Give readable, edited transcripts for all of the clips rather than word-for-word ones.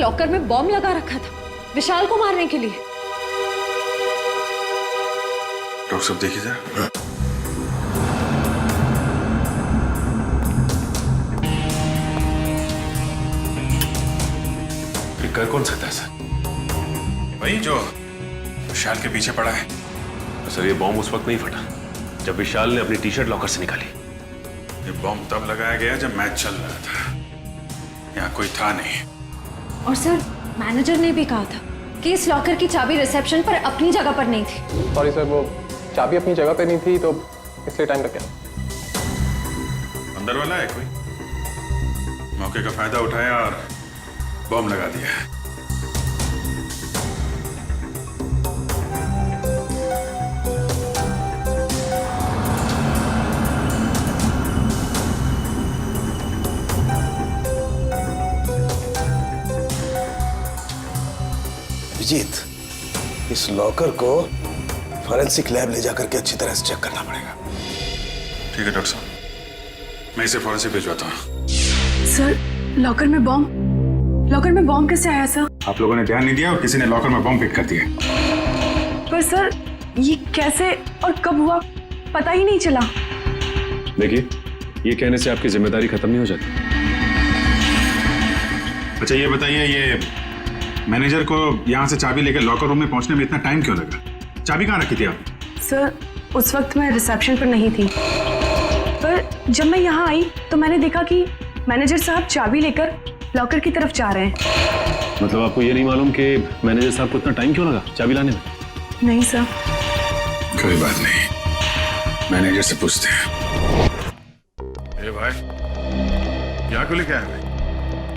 Locker में bomb लगा रखा था विशाल को मारने के लिए। डॉक्टर साहब देखिए जरा। कर कौन सकता है सर? वही जो विशाल के पीछे पड़ा है। तो सर ये बॉम्ब उस वक्त नहीं फटा जब विशाल ने अपनी टी शर्ट लॉकर से निकाली। ये बॉम्ब तब लगाया गया जब मैच चल रहा था, यहाँ कोई था नहीं। और सर मैनेजर ने भी कहा था कि इस लॉकर की चाबी रिसेप्शन पर अपनी जगह पर नहीं थी। सॉरी सर, वो चाबी अपनी जगह पे नहीं थी तो इसलिए टाइम लग गया। अंदर वाला है कोई? मौके का फायदा उठाया और बॉम्ब लगा दिया। अभिजीत, इस लॉकर को फॉरेंसिक लैब ले जाकर के अच्छी तरह से चेक करना पड़ेगा। ठीक है डॉक्टर साहब, मैं इसे फॉरेंसिक भिजवाता हूँ। सर लॉकर में बॉम्ब कैसे आया सर? आप लोगों ने ध्यान नहीं दिया और किसी ने लॉकर में बॉम्ब पिक कर दिया। पर सर ये कैसे और कब हुआ पता ही नहीं चला। देखिए ये कहने से आपकी जिम्मेदारी खत्म नहीं हो जाती। अच्छा ये बताइए, ये मैनेजर को यहाँ से चाबी लेकर लॉकर रूम में पहुंचने में इतना टाइम क्यों लगा? चाबी कहाँ रखी थी आप? सर उस वक्त मैं रिसेप्शन पर नहीं थी, पर जब मैं यहाँ आई तो मैंने देखा कि मैनेजर साहब चाबी लेकर लॉकर की तरफ जा रहे हैं। मतलब आपको ये नहीं मालूम कि मैनेजर साहब को इतना टाइम क्यों लगा चाबी लाने में? नहीं सर। कोई बात नहीं, मैनेजर से पूछते हैं। ए भाई, यहाँ क्यों लेके आए भाई?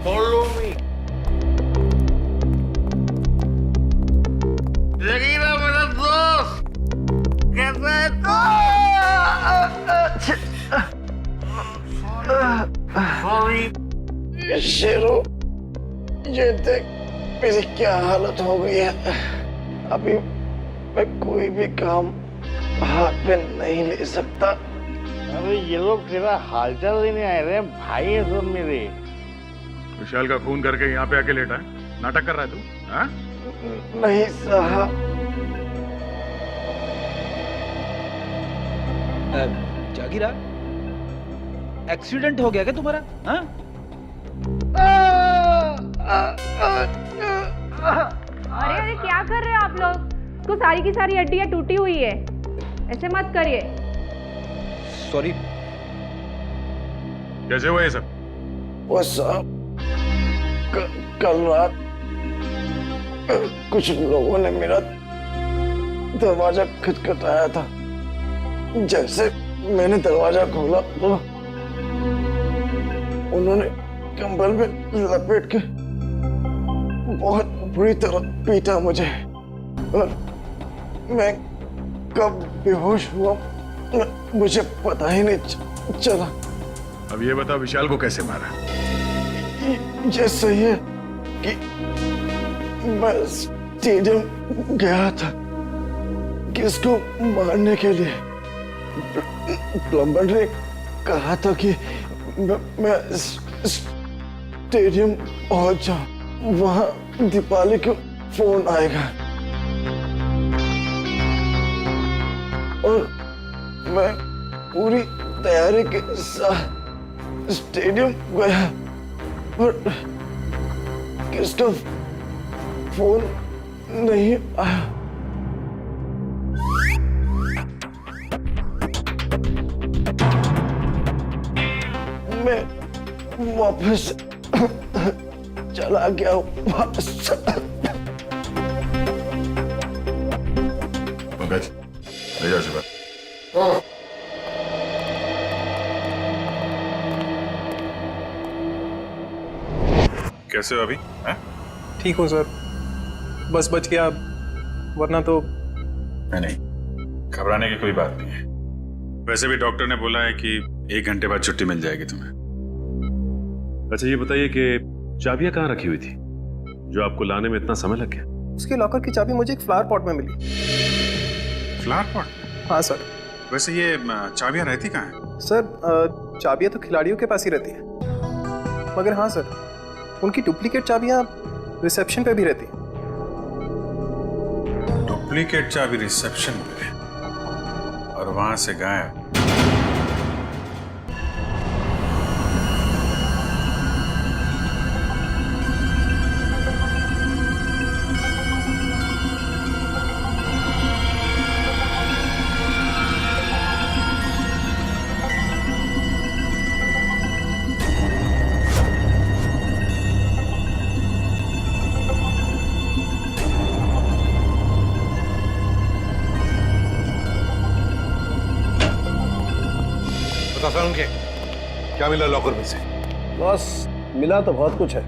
Follow me. जगीरा मेरा दोस्त, कैसा है सॉरी शेरो, ये देख मेरी क्या हालत हो गई है। अभी मैं कोई भी काम हाथ में नहीं ले सकता। अरे ये लोग तेरा हालचाल लेने आए रहे, भाई है सब मेरे। विशाल का खून करके यहाँ पे आके लेटा है, नाटक कर रहा है तू? हाँ? नहीं साहब। जागीरा, एक्सीडेंट हो गया क्या तुम्हारा? हाँ? अरे अरे क्या कर रहे हो आप लोग? तो सारी की सारी हड्डियां टूटी हुई है, ऐसे मत करिए। सॉरी। कैसे हुआ ये सब? वो साहब कल रात कुछ लोगों ने मेरा दरवाजा खटखटाया था। जैसे मैंने दरवाजा खोला तो उन्होंने कंबल में लपेट के बहुत बुरी तरह पीटा मुझे और मैं कब बेहोश हुआ मुझे पता ही नहीं चला। अब ये बता विशाल को कैसे मारा? ये सही है कि मैं स्टेडियम गया था किसको मारने के लिए। प्लम्बर ने कहा था कि मैं स्टेडियम पहुंच जाऊं, वहां दीपाली को फोन आएगा और मैं पूरी तैयारी के साथ स्टेडियम गया पर किसका फोन नहीं आया। मैं वापस चला गया वापस। पंकज ले जाओ शिवा। कैसे हो अभी? ठीक हूँ सर, बस बच गया, वरना तो। नहीं, घबराने की कोई बात नहीं है। वैसे भी डॉक्टर ने बोला है कि 1 घंटे बाद छुट्टी मिल जाएगी तुम्हें। अच्छा ये बताइए कि चाबियां कहाँ रखी हुई थी जो आपको लाने में इतना समय लग गया? उसके लॉकर की चाबी मुझे एक फ्लावर पॉट में मिली। Flower pot? हाँ सर। वैसे ये चाबियां रहती कहाँ हैं? सर चाबियां तो खिलाड़ियों के पास ही रहती है, मगर हाँ सर, उनकी डुप्लीकेट चाबियां रिसेप्शन पे भी रहती है। डुप्लीकेट चाबी रिसेप्शन पे और वहां से गायब। उनके क्या मिला लॉकर में से? बॉस मिला तो बहुत कुछ है।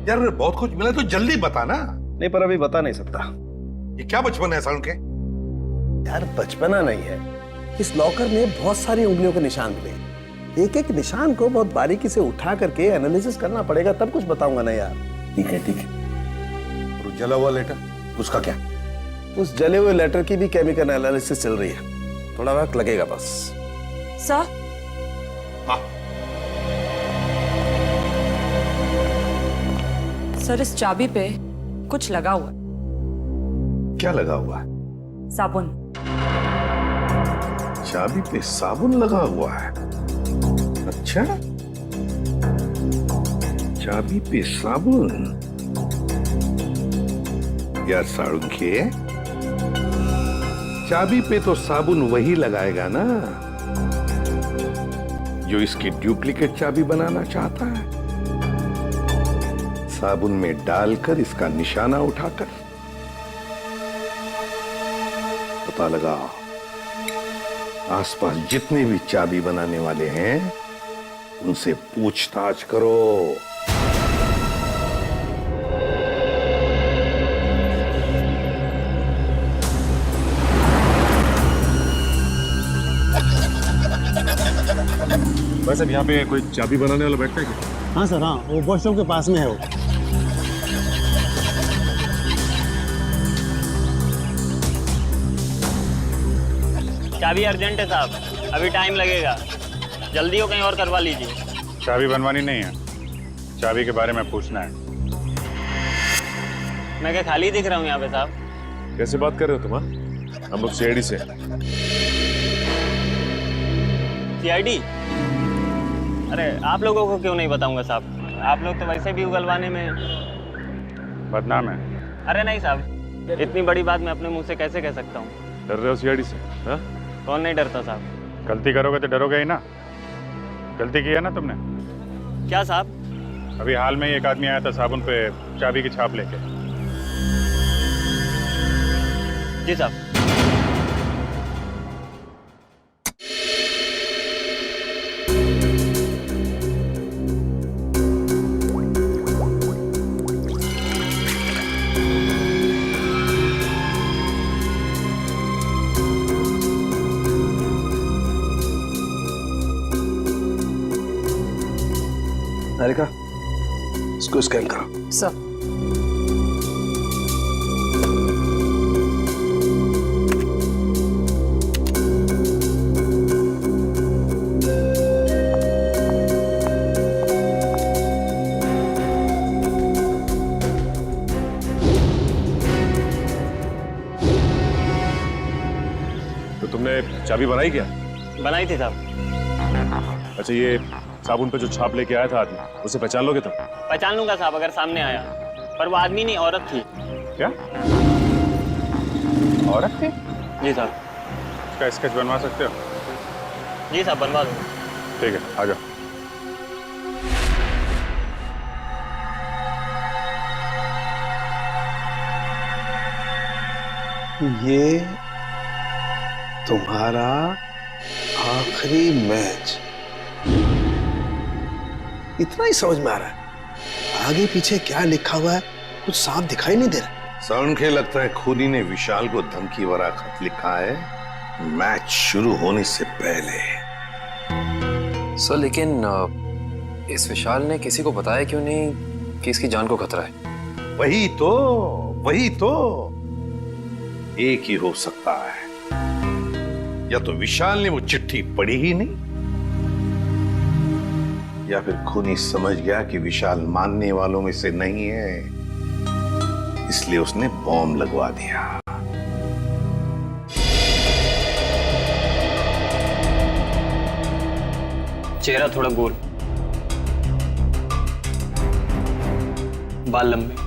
यार बहुत कुछ मिला तो जल्दी बता ना। नहीं पर अभी बता नहीं सकता। ये क्या बचपन है सालुंके? यार बचपना नहीं है, इस लॉकर में बहुत सारी उंगलियों के निशान मिले। एक एक निशान को बहुत बारीकी से उठा करके एनालिसिस करना पड़ेगा, तब कुछ बताऊंगा ना यार। ठीक है ठीक है। और जला हुआ लेटर उसका क्या? उस जले हुए लेटर की भी केमिकल एनालिसिस चल रही है, थोड़ा वक्त लगेगा बस। सर हाँ सर, इस चाबी पे कुछ लगा हुआ है। क्या लगा हुआ है? साबुन। चाबी पे साबुन लगा हुआ है? अच्छा, चाबी पे साबुन। यार सालुंके, चाबी पे तो साबुन वही लगाएगा ना जो इसकी डुप्लीकेट चाबी बनाना चाहता है। साबुन में डालकर इसका निशाना उठाकर पता लगा आसपास जितने भी चाबी बनाने वाले हैं उनसे पूछताछ करो। बस अब यहाँ पे कोई चाबी बनाने वाला बैठता है क्या? हाँ सर, हाँ, वो वॉशरूम के पास में है वो। चाबी अर्जेंट है साहब, अभी टाइम लगेगा, जल्दी हो कहीं और करवा लीजिए। चाबी बनवानी नहीं है, चाबी के बारे में पूछना है। मैं क्या खाली दिख रहा हूँ यहाँ पे साहब? कैसे बात कर रहे हो तुम? हम लोग सीआईडी से। सीआईडी? अरे आप लोगों को क्यों नहीं बताऊंगा साहब, आप लोग तो वैसे भी उगलवाने में बदनाम है। अरे नहीं साहब, इतनी बड़ी बात मैं अपने मुंह से कैसे कह सकता हूँ? डर रहे हो सीआईडी से? हाँ? कौन नहीं डरता साहब? गलती करोगे तो डरोगे ही ना। गलती की है ना तुमने? क्या साहब? अभी हाल में ही एक आदमी आया था साबुन पे चाबी की छाप लेके। जी साहब। हारिका, इसको स्कैन करो। सर। तो तुमने चाबी बनाई क्या? बनाई थी साहब। अच्छा, ये साबुन पे जो छाप लेके आया था आदमी, उसे पहचान लोगे तुम? पहचान लूंगा साहब अगर सामने आया, पर वो आदमी नहीं औरत थी। क्या? औरत थी? जी साहब। इसका स्केच बनवा सकते हो? जी साहब, बनवा दो। ठीक है, आ जाओ। ये तुम्हारा आखिरी मैच, इतना ही समझ में आ रहा है। आगे पीछे क्या लिखा हुआ है कुछ साफ दिखाई नहीं दे रहा। सालुंके, लगता है खूनी ने विशाल को धमकी भरा खत लिखा है मैच शुरू होने से पहले। सर, लेकिन इस विशाल ने किसी को बताया क्यों नहीं कि इसकी जान को खतरा है? वही तो एक ही हो सकता है, या तो विशाल ने वो चिट्ठी पढ़ी ही नहीं, या फिर खूनी समझ गया कि विशाल मानने वालों में से नहीं है इसलिए उसने बॉम्ब लगवा दिया। चेहरा थोड़ा गोल, बाल लंबे।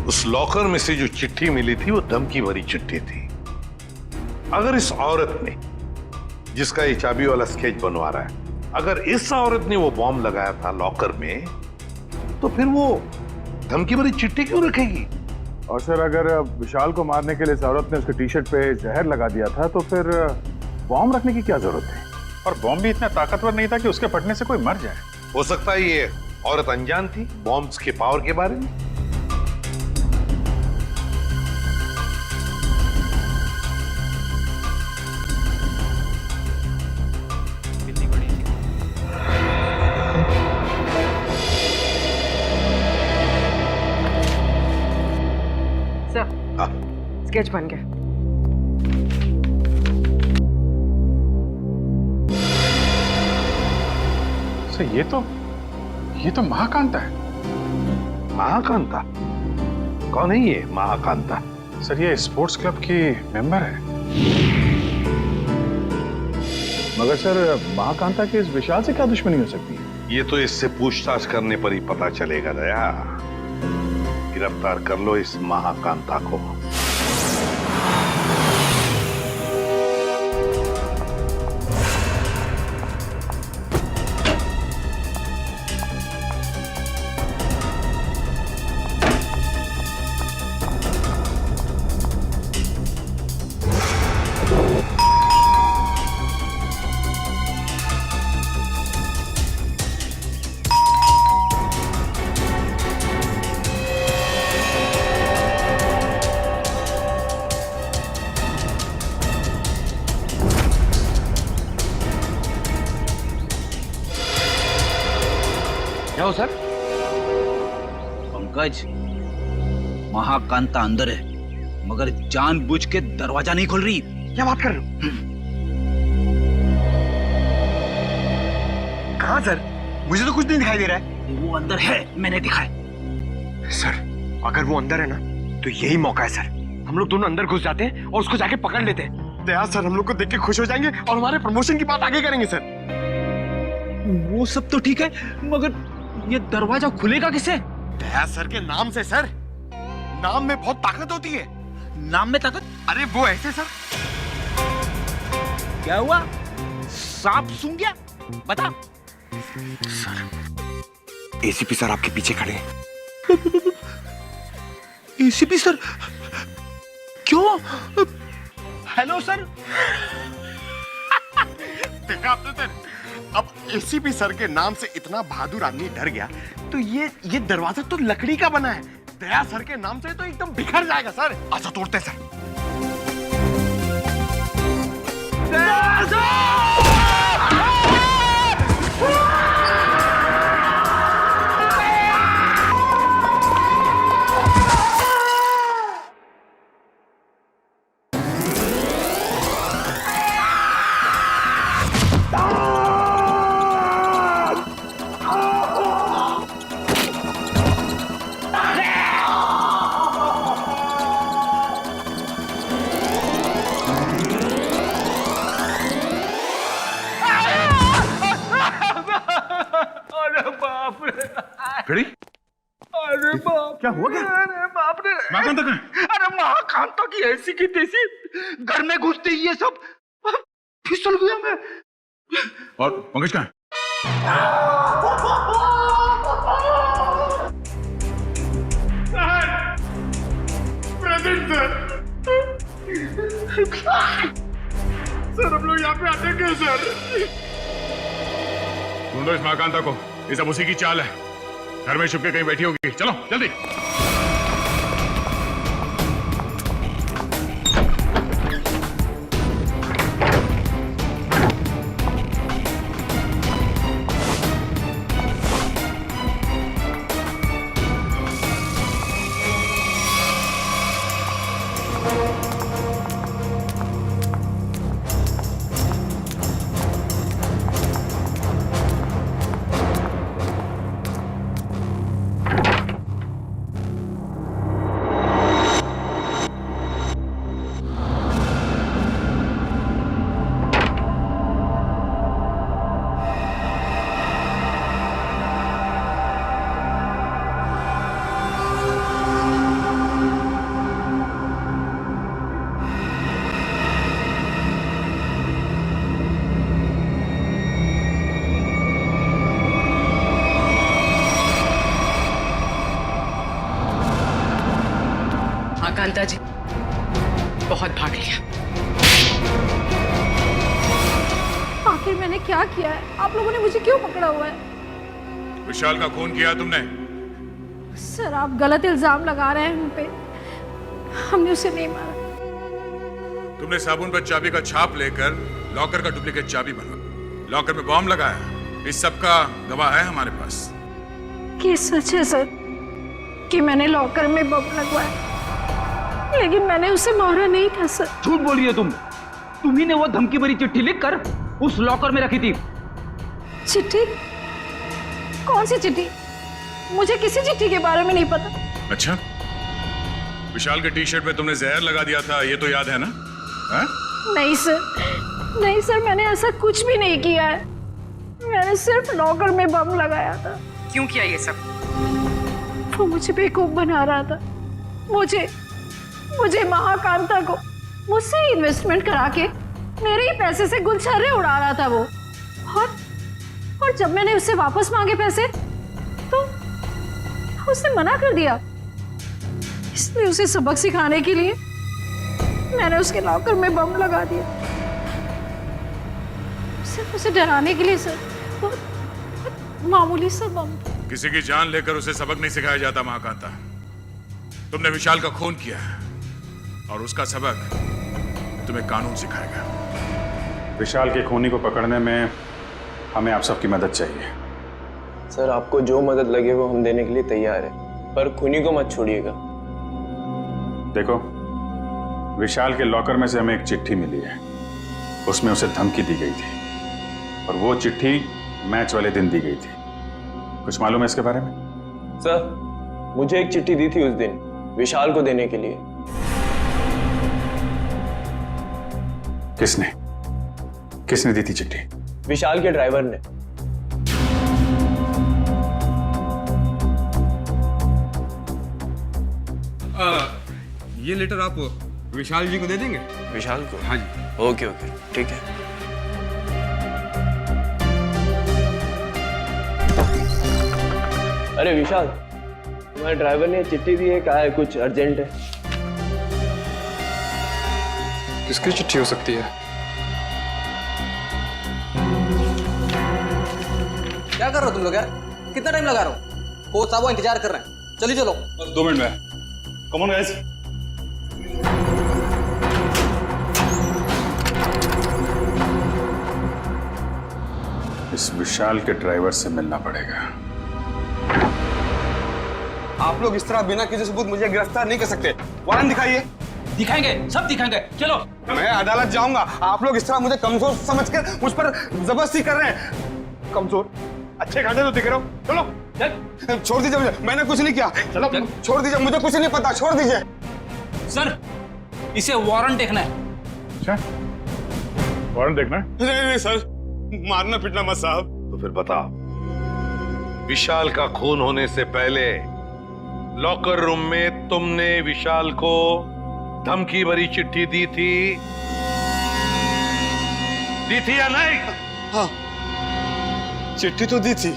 उस लॉकर में से जो चिट्ठी मिली थी वो धमकी भरी चिट्ठी थी। अगर इस औरत ने, जिसका ये चाबी वाला स्केच बनवा रहा है, अगर इस औरत ने वो बॉम्ब लगाया था लॉकर में, तो फिर वो धमकी भरी चिट्ठी क्यों रखेगी? और सर अगर विशाल को मारने के लिए इस औरत ने उसके टी शर्ट पे जहर लगा दिया था तो फिर बॉम्ब रखने की क्या जरूरत थी? और बॉम्ब भी इतना ताकतवर नहीं था कि उसके फटने से कोई मर जाए। हो सकता है ये औरत अनजान थी बॉम्ब्स के पावर के बारे में। स्केच बन गया। सर ये तो महाकांता है। महाकांता? कौन है ये महाकांता? सर ये स्पोर्ट्स क्लब की मेंबर है। मगर सर महाकांता के इस विशाल से क्या दुश्मनी हो सकती है? ये तो इससे पूछताछ करने पर ही पता चलेगा दया। गिरफ्तार कर लो इस महाकांता को। क्या हो सर? पंकज, महाकांता अंदर है मगर जानबूझ के दरवाजा नहीं खोल रही। क्या बात कर रहे हो? कहाँ सर? मुझे तो कुछ नहीं दिखाई दे रहा है। वो अंदर है, मैंने दिखाया। सर अगर वो अंदर है ना तो यही मौका है सर। हम लोग दोनों अंदर घुस जाते हैं और उसको जाके पकड़ लेते हैं। दया सर हम लोग को देख के खुश हो जाएंगे और हमारे प्रमोशन की बात आगे करेंगे सर। वो सब तो ठीक है मगर ये दरवाजा खुलेगा किसे? दया सर के नाम से सर। नाम में बहुत ताकत होती है। नाम में ताकत? अरे वो ऐसे सर। क्या हुआ? सांप सूंघ गया? बता। सर एसीपी सर आपके पीछे खड़े हैं। ACP sir? क्यों? Hello sir. देखा आपने सर, अब एसीपी सर के नाम से इतना बहादुर आदमी डर गया तो ये दरवाजा तो लकड़ी का बना है। दया सर के नाम से तो एकदम बिखर जाएगा सर। अच्छा तोड़ते सर। दया सर! फिर अरे बाप, क्या हुआ? क्या अरे बाप रे! महाकांता कहाँ है? अरे महाकांता की ऐसी की तैसी घर में घुसते ही ये सब फिसल गया मैं। और पंकज कहाँ है? प्रेजेंट सर हम लोग यहाँ पे आते क्यों सर? ढूंढो इस महाकांता को। ये सब उसी की चाल है। घर में छुप के कहीं बैठी होगी। चलो जल्दी। कांता जी, बहुत भाग लिया। आखिर मैंने क्या किया है? आप लोगों ने मुझे क्यों पकड़ा हुआ है? विशाल का खून किया तुमने? सर, आप गलत इल्जाम लगा रहे हैं हम पे। हमने उसे नहीं मारा। तुमने साबुन पर चाबी का छाप लेकर लॉकर का डुप्लीकेट चाबी बनवा, लॉकर में बॉम्ब लगाया। इस सब का गवाह है हमारे पास। कि सच है सर कि मैंने लॉकर में बम लगवाया, लेकिन मैंने उसे मारा नहीं था सर। झूठ बोल रही हो तुम। तुम्ही ने वो धमकी भरी चिट्ठी लिखकर उस लॉकर में रखी थी। चिट्ठी? कौन सी चिट्ठी? मुझे किसी चिट्ठी के बारे में नहीं पता। अच्छा, विशाल के टी शर्ट में तुमने जहर लगा दिया था, ये तो याद है ना? हा? नहीं सर, नहीं सर, मैंने ऐसा कुछ भी नहीं किया है। मैंने सिर्फ लॉकर में बम लगाया था। क्यों किया ये सब? वो मुझे बेवकूफ बना रहा था। मुझे महाकांता को मुझसे इन्वेस्टमेंट करा के मेरे ही पैसे से गुलछर्रे उड़ा रहा था वो। और जब मैंने उससे वापस मांगे पैसे तो उसने मना कर दिया। इसलिए उसे सबक सिखाने के लिए मैंने उसके लॉकर में बम लगा दिया, सिर्फ उसे डराने के लिए सर। बहुत मामूली सा बम था। किसी की जान लेकर उसे सबक नहीं सिखाया जाता महाकांता। तुमने विशाल का खून किया है और उसका सबक तुम्हें कानून सिखाएगा। विशाल के खूनी को पकड़ने में हमें आप सबकी मदद चाहिए। सर, आपको जो मदद लगे वो हम देने के लिए तैयार है, पर खूनी को मत छोड़िएगा। देखो, विशाल के लॉकर में से हमें एक चिट्ठी मिली है। उसमें उसे धमकी दी गई थी और वो चिट्ठी मैच वाले दिन दी गई थी। कुछ मालूम है इसके बारे में? सर, मुझे एक चिट्ठी दी थी उस दिन विशाल को देने के लिए। किसने दी थी चिट्ठी? विशाल के ड्राइवर ने। ये लेटर आप विशाल जी को दे देंगे? विशाल को? हाँ जी। ओके, ठीक है। अरे विशाल, तुम्हारे ड्राइवर ने चिट्ठी दी है, कहा है कुछ अर्जेंट है। किसकी चिट्ठी हो सकती है? क्या कर रहे हो तुम लोग यार? कितना टाइम लगा रहे हो? कोच साहब वो इंतजार कर रहे हैं। चलिए चलो। बस 2 मिनट में। Come on guys. इस विशाल के ड्राइवर से मिलना पड़ेगा। आप लोग इस तरह बिना किसी सबूत मुझे गिरफ्तार नहीं कर सकते। वारंट दिखाइए। दिखाएंगे, सब दिखाएंगे। चलो। मैं अदालत जाऊंगा। आप लोग इस तरह मुझे कमजोर समझकर मुझ पर जबरदस्ती कर रहे हैं। कमजोर? अच्छे खाते तो दिख रहे हो। चलो, छोड़ दीजिए मुझे, मैंने कुछ नहीं किया। चलो, छोड़ दीजिए, मुझे कुछ नहीं पता, छोड़ दीजिए। सर, इसे वारंट देखना है। अच्छा, वारंट देखना है? नहीं सर, मारना पीटना मत साहब। तो फिर बताओ, विशाल का खून होने से पहले लॉकर रूम में तुमने विशाल को धमकी भरी चिट्ठी दी थी या नहीं? हाँ, चिट्ठी तो दी थी।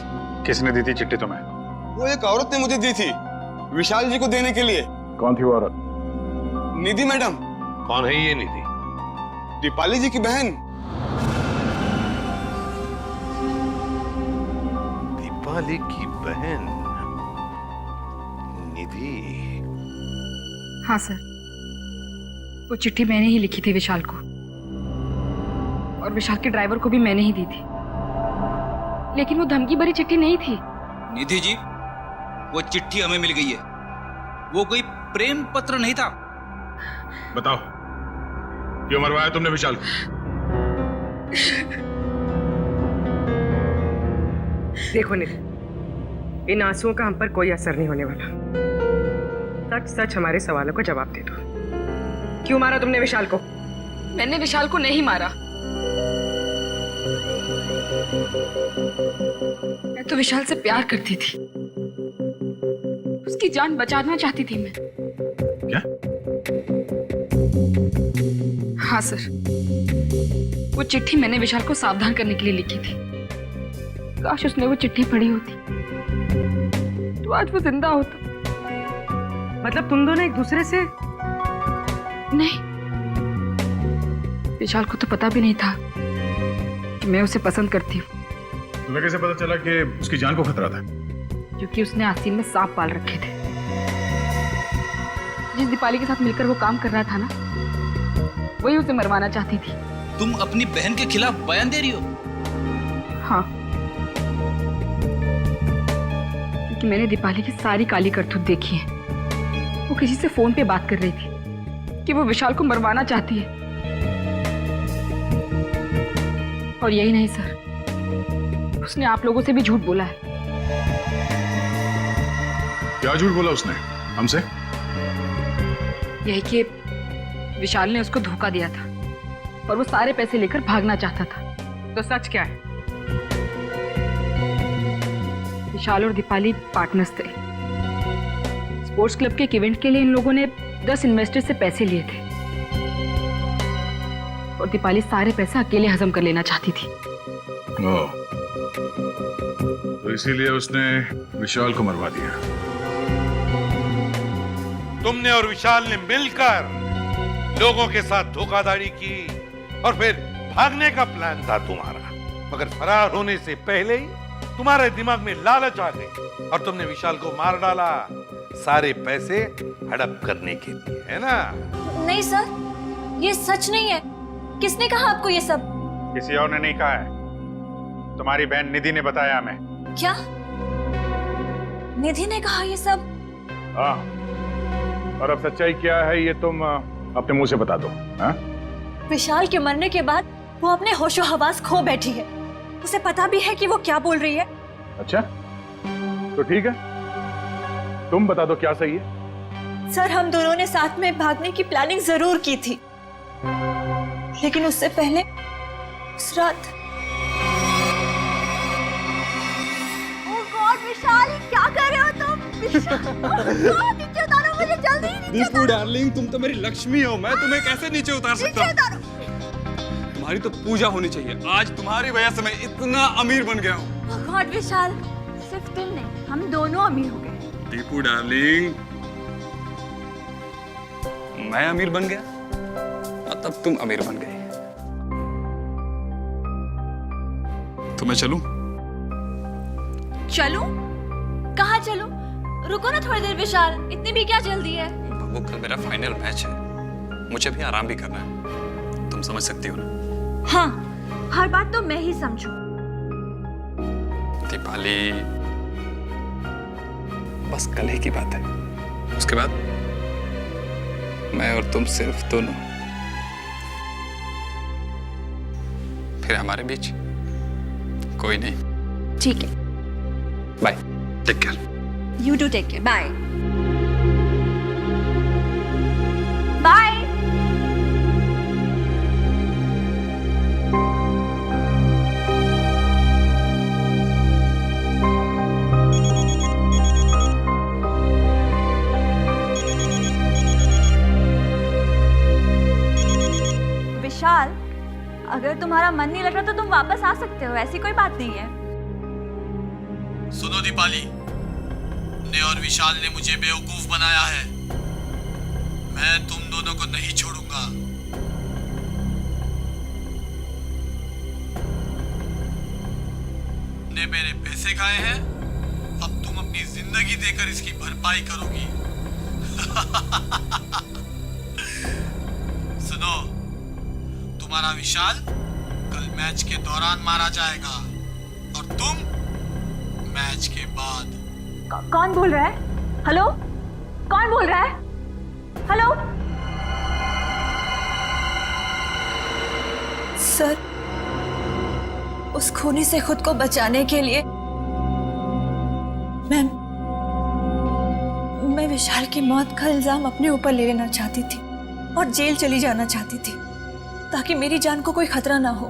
किसने दी थी चिट्ठी तुम्हें? वो एक औरत ने मुझे दी थी विशाल जी को देने के लिए। कौन थी वो औरत? निधि मैडम। कौन है ये निधि? दीपाली जी की बहन। दीपाली की बहन निधि? हाँ सर, वो चिट्ठी मैंने ही लिखी थी विशाल को, और विशाल के ड्राइवर को भी मैंने ही दी थी, लेकिन वो धमकी भरी चिट्ठी नहीं थी। निधि जी, वो चिट्ठी हमें मिल गई है। वो कोई प्रेम पत्र नहीं था। बताओ, क्यों मरवाया तुमने विशाल को? देखो निधि, इन आंसुओं का हम पर कोई असर नहीं होने वाला। सच सच हमारे सवालों का जवाब दे दो। क्यों मारा तुमने विशाल को? मैंने विशाल को नहीं मारा। मैं तो विशाल से प्यार करती थी, उसकी जान बचाना चाहती थी मैं। क्या? हाँ सर, वो चिट्ठी मैंने विशाल को सावधान करने के लिए लिखी थी। काश उसने वो चिट्ठी पढ़ी होती तो आज वो जिंदा होता। मतलब तुम दोनों एक दूसरे से नहीं, विशाल को तो पता भी नहीं था कि मैं उसे पसंद करती हूँ। तुम्हें कैसे पता चला कि उसकी जान को खतरा था? क्योंकि उसने आस्तीन में सांप पाल रखे थे। जिस दीपाली के साथ मिलकर वो काम कर रहा था ना, वही उसे मरवाना चाहती थी। तुम अपनी बहन के खिलाफ बयान दे रही हो? हाँ, क्योंकि मैंने दीपाली की सारी काली करतूत देखी है। वो किसी से फोन पे बात कर रही थी कि वो विशाल को मरवाना चाहती है। और यही नहीं सर, उसने आप लोगों से भी झूठ बोला है। क्या झूठ बोला उसने हमसे? यही कि विशाल ने उसको धोखा दिया था और वो सारे पैसे लेकर भागना चाहता था। तो सच क्या है? विशाल और दीपाली पार्टनर्स थे। स्पोर्ट्स क्लब के एक इवेंट के लिए इन लोगों ने 10 इन्वेस्टर से पैसे लिए थे और दीपाली सारे पैसे अकेले हजम कर लेना चाहती थी। तो इसीलिए उसने विशाल को मरवा दिया। तुमने और विशाल ने मिलकर लोगों के साथ धोखाधड़ी की और फिर भागने का प्लान था तुम्हारा, मगर फरार होने से पहले ही तुम्हारे दिमाग में लालच आ गई और तुमने विशाल को मार डाला, सारे पैसे हड़प करने के लिए, है ना? नहीं सर, ये सच नहीं है। किसने कहा आपको ये सब? किसी और ने नहीं कहा है, तुम्हारी बहन निधि ने बताया हमें। क्या? निधि ने कहा ये सब? हाँ, और अब सच्चाई क्या है ये तुम अपने मुंह से बता दो। हाँ? विशाल के मरने के बाद वो अपने होशो हवास खो बैठी है। उसे पता भी है कि वो क्या बोल रही है। अच्छा, तो ठीक है, तुम बता दो क्या सही है। सर, हम दोनों ने साथ में भागने की प्लानिंग जरूर की थी, लेकिन उससे पहले उस रात। ओह गॉड विशाल, क्या कर रहे हो तुम? विशाल, नीचे उतारो मुझे जल्दी, नीचे दीपू डार्लिंग, तुम तो मेरी लक्ष्मी हो, मैं तुम्हें कैसे नीचे उतार सकता हूँ? तुम्हारी तो पूजा होनी चाहिए। आज तुम्हारी वजह से मैं इतना अमीर बन गया हूँ। ओह गॉड विशाल, सिर्फ तुम नहीं, हम दोनों अमीर हो गए। दीपू डार्लिंग, मैं अमीर बन गया और तब तुम अमीर बन गई। तो मैं चलूं? चलूं? कहाँ चलूं? रुको ना थोड़ी देर विशाल, इतनी भी क्या जल्दी है? वो कल मेरा फाइनल मैच है, मुझे भी आराम भी करना है, तुम समझ सकती हो ना? हाँ, हर बात तो मैं ही समझूं। दीपाली, बस कल ही की बात है, उसके बाद मैं और तुम सिर्फ दोनों, फिर हमारे बीच कोई नहीं। ठीक है, bye, take care. You do take care, bye bye. Vishal, अगर तुम्हारा मन नहीं लग रहा तो तुम वापस आ सकते हो, ऐसी कोई बात नहीं है। सुनो दीपाली, ने और विशाल ने मुझे बेवकूफ बनाया है। मैं तुम दोनों को नहीं छोड़ूंगा। ने मेरे पैसे खाए हैं, अब तुम अपनी जिंदगी देकर इसकी भरपाई करोगी। सुनो, तुम्हारा विशाल कल मैच के दौरान मारा जाएगा और तुम मैच के बाद। कौन बोल रहा है? हेलो, कौन बोल रहा है? हेलो सर, उस खूनी से खुद को बचाने के लिए मैं विशाल की मौत का इल्जाम अपने ऊपर ले लेना चाहती थी और जेल चली जाना चाहती थी, ताकि मेरी जान को कोई खतरा ना हो।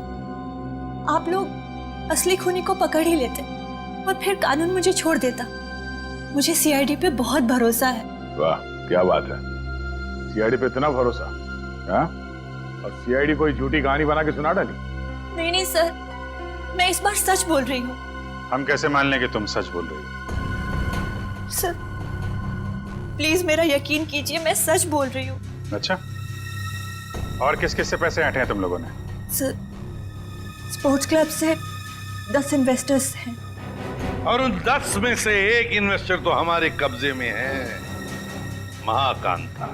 आप लोग असली खूनी को पकड़ ही लेते और फिर कानून मुझे छोड़ देता। मुझे सीआईडी पे बहुत भरोसा है। वाह, क्या बात है, सीआईडी पे इतना भरोसा? हाँ? और सीआईडी कोई झूठी कहानी बना के सुना डाली? नहीं नहीं सर, मैं इस बार सच बोल रही हूँ। हम कैसे मान लें कि तुम सच बोल रही हो? सर प्लीज मेरा यकीन कीजिए, मैं सच बोल रही हूँ। अच्छा, और किस किस से पैसे ऐंठे हैं तुम लोगों ने? सर, स्पोर्ट्स क्लब से 10 इन्वेस्टर्स हैं। और उन 10 में से एक इन्वेस्टर तो हमारे कब्जे में है, महाकांता।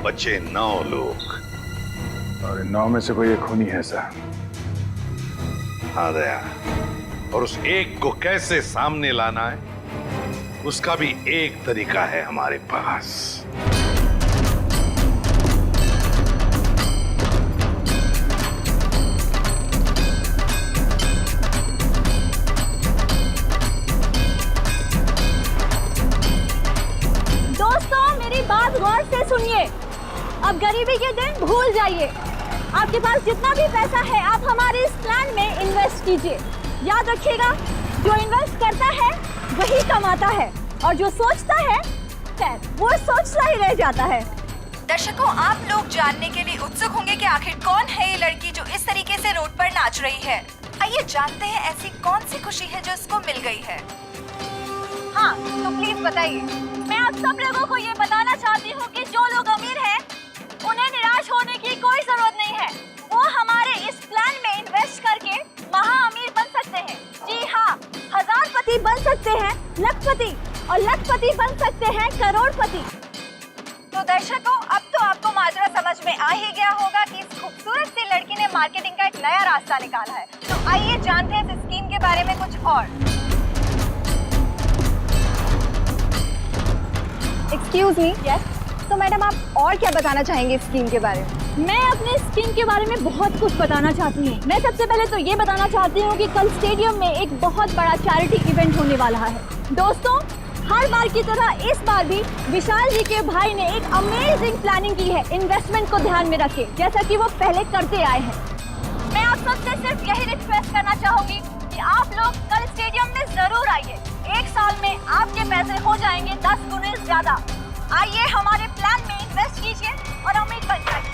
बचे 9 लोग और इन 9 में से कोई एक खूनी है सर। हाँ दया, और उस एक को कैसे सामने लाना है उसका भी एक तरीका है हमारे पास। दोस्तों मेरी बात गौर से सुनिए। अब गरीबी के दिन भूल जाइए। आपके पास जितना भी पैसा है आप हमारे इस प्लान में इन्वेस्ट कीजिए। याद रखिएगा, जो इन्वेस्ट करता है वही कमाता है और जो सोचता है खैर वो सोचता ही रह जाता है। दर्शकों, आप लोग जानने के लिए उत्सुक होंगे कि आखिर कौन है ये लड़की जो इस तरीके से रोड पर नाच रही है। आइए जानते हैं ऐसी कौन सी खुशी है जो इसको मिल गई है। हाँ, तो प्लीज बताइए। मैं आप सब लोगों को ये बताना चाहती हूँ कि जो लोग अमीर हैं उन्हें निराश होने की कोई जरूरत नहीं है। वो हमारे इस प्लान में इन्वेस्ट करके महा अमीर बन सकते हैं। जी हाँ, हजारपति बन सकते हैं, लखपति, और लखपति बन सकते हैं करोड़पति। तो दर्शकों, अब तो आपको माजरा समझ में आ ही गया होगा कि इस खूबसूरत सी लड़की ने मार्केटिंग का एक नया रास्ता निकाला है। तो आइए जानते हैं इस स्कीम के बारे में कुछ और। Excuse me. यस। तो मैडम आप और क्या बताना चाहेंगे स्कीम के बारे में? मैं अपने स्कीम के बारे में बहुत कुछ बताना चाहती हूँ। मैं सबसे पहले तो ये बताना चाहती हूँ कि कल स्टेडियम में एक बहुत बड़ा चैरिटी इवेंट होने वाला है। दोस्तों, हर बार की तरह इस बार भी विशाल जी के भाई ने एक अमेजिंग प्लानिंग की है इन्वेस्टमेंट को ध्यान में रखे, जैसा कि वो पहले करते आए हैं। मैं आप सबसे सिर्फ यही रिक्वेस्ट करना चाहूंगी कि आप लोग कल स्टेडियम में जरूर आइए। 1 साल में आपके पैसे हो जाएंगे 10 गुने ज्यादा। आइए हमारे प्लान में इन्वेस्ट कीजिए और अमीर बन जाइए।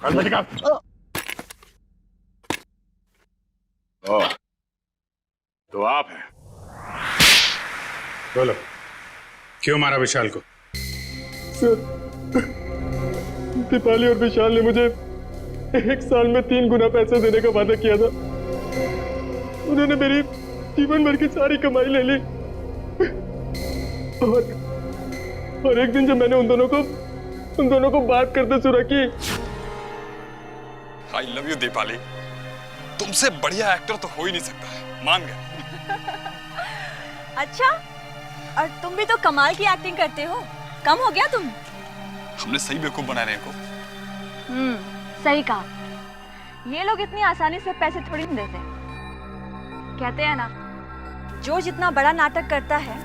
ओह, तो आप हैं। बोलो, क्यों मारा विशाल को? दीपाली और विशाल ने मुझे 1 साल में 3 गुना पैसे देने का वादा किया था। उन्होंने मेरी जीवन भर की सारी कमाई ले ली। और एक दिन जब मैंने उन दोनों को बात करते सुना कि आई लव यू दीपाली, तुमसे बढ़िया एक्टर तो हो ही नहीं सकता है, मान गए। अच्छा, और तुम भी तो कमाल की एक्टिंग करते हो। कम हो गया तुम? हमने सही बेवकूफ बना रहे हैं को। सही कहा। ये लोग इतनी आसानी से पैसे थोड़ी नहीं देते। कहते हैं ना, जो जितना बड़ा नाटक करता है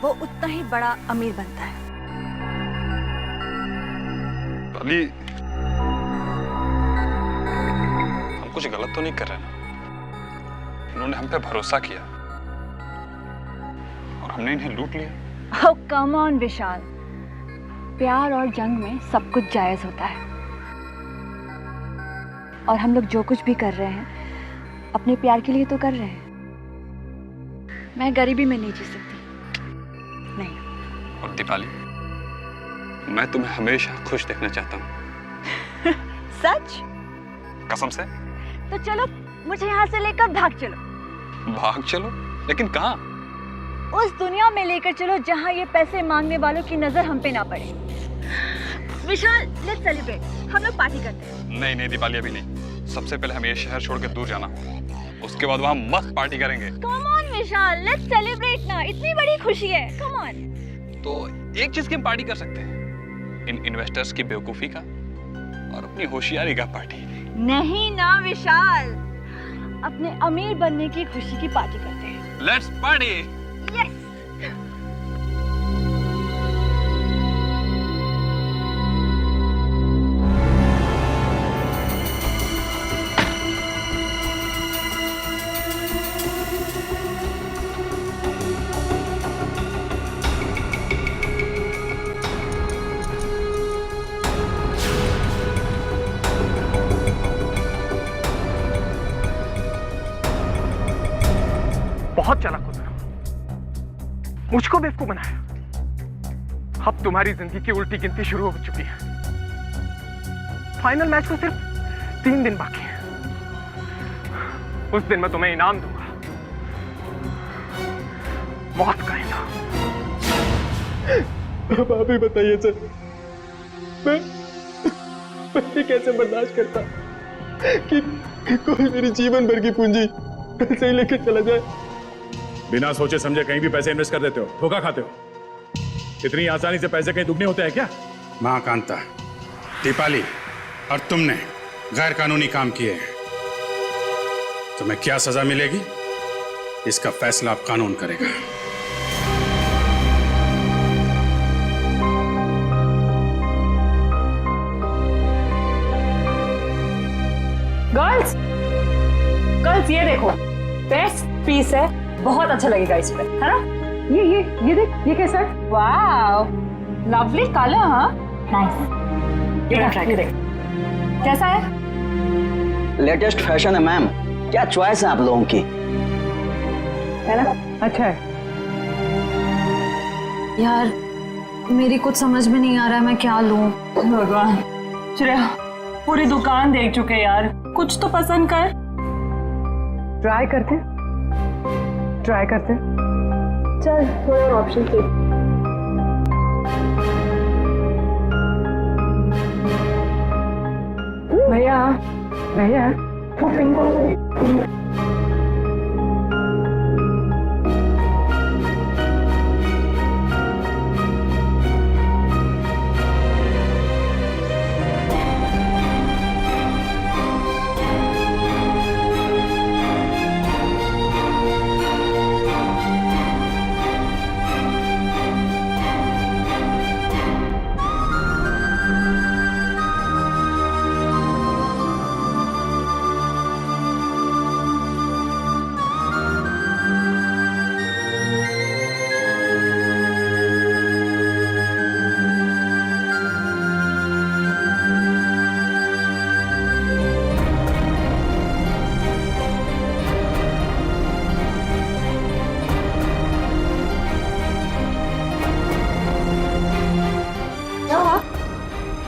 वो उतना ही बड़ा अमीर बनता है। अली, हम कुछ गलत तो नहीं कर रहे ना? उन्होंने हम पे भरोसा किया और हमने इन्हें लूट लिया। ओह कम ऑन विशाल, प्यार और जंग में सब कुछ जायज होता है। और हम लोग जो कुछ भी कर रहे हैं अपने प्यार के लिए तो कर रहे हैं। मैं गरीबी में नहीं जी सकती, नहीं। और दीपाली, मैं तुम्हें हमेशा खुश देखना चाहता हूँ। सच? कसम से। तो चलो मुझे यहाँ से लेकर भाग चलो। भाग चलो? लेकिन कहाँ? उस दुनिया में लेकर चलो जहाँ ये पैसे मांगने वालों की नजर हम पे ना पड़े। विशाल, लेट्स सेलिब्रेट। हम लोग पार्टी करते हैं। नहीं नहीं दीपाली, अभी नहीं। सबसे पहले हमें ये शहर छोड़ के दूर जाना होगा, उसके बाद वहाँ मस्त पार्टी करेंगे। Come on Vishal, let's celebrate ना। इतनी बड़ी खुशी है, कम ऑन। तो एक चीज की हम पार्टी कर सकते हैं, इन इन्वेस्टर्स की बेवकूफी का और अपनी होशियारी का पार्टी। नहीं ना विशाल, अपने अमीर बनने की खुशी की पार्टी करते हैं। Let's party. यस। बहुत चालाक हो तुम, मुझको बेवकूफ बनाया। अब तुम्हारी जिंदगी की उल्टी गिनती शुरू हो चुकी है। फाइनल मैच को सिर्फ 3 दिन बाकी है। उस दिन मैं तुम्हें इनाम दूंगा, मौत का इनाम। अब आप ही बताइए सर, मैं कैसे बर्दाश्त करता कि कोई मेरी जीवन भर की पूंजी पैसे ही लेकर चला जाए। बिना सोचे समझे कहीं भी पैसे इन्वेस्ट कर देते हो, धोखा खाते हो। इतनी आसानी से पैसे कहीं दुगने होते हैं क्या? महाकांता, दीपाली और तुमने गैर कानूनी काम किए हैं। तुम्हें क्या सजा मिलेगी, इसका फैसला अब कानून करेगा। गर्ल्स ये देखो, बेस्ट पीस है, बहुत अच्छा लगेगा इस पे, है ना? ये देख, ये कैसा है? Wow, lovely colour. हाँ, नाइस। ये देख, कैसा है? लेटेस्ट फैशन है मैम, क्या चॉइस है आप लोगों की, है ना? अच्छा है यार, मेरी कुछ समझ में नहीं आ रहा है मैं क्या लूं। भगवान, श्रेया पूरी दुकान देख चुके यार, कुछ तो पसंद कर। ट्राई करते चल, थोड़ा और ऑप्शन दे। भैया वो पिंक वाला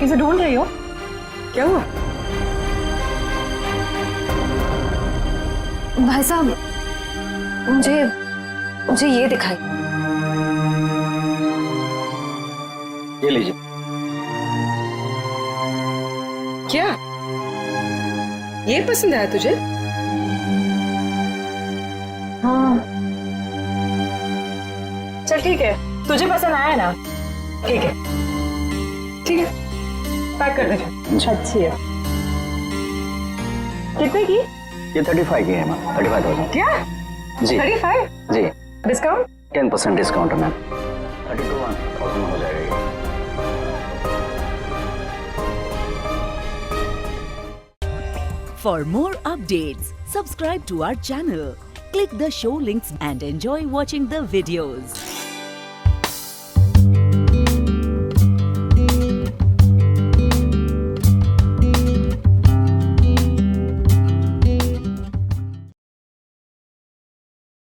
इसे ढूंढ रही हो? क्या हुआ? भाई साहब, मुझे ये दिखाई। ये लीजिए। क्या ये पसंद आया तुझे? हाँ, चल ठीक है, तुझे पसंद आया ना? ठीक है, ठीक है, पैक कर दे। अच्छी है। कितने की? ये 35 की है मैम, 35,000। क्या? जी 35? जी। डिस्काउंट? 10% डिस्काउंट है मैम, 32,000 हो जाएगा ये। For more updates, subscribe to our channel, click the show links and enjoy watching the videos.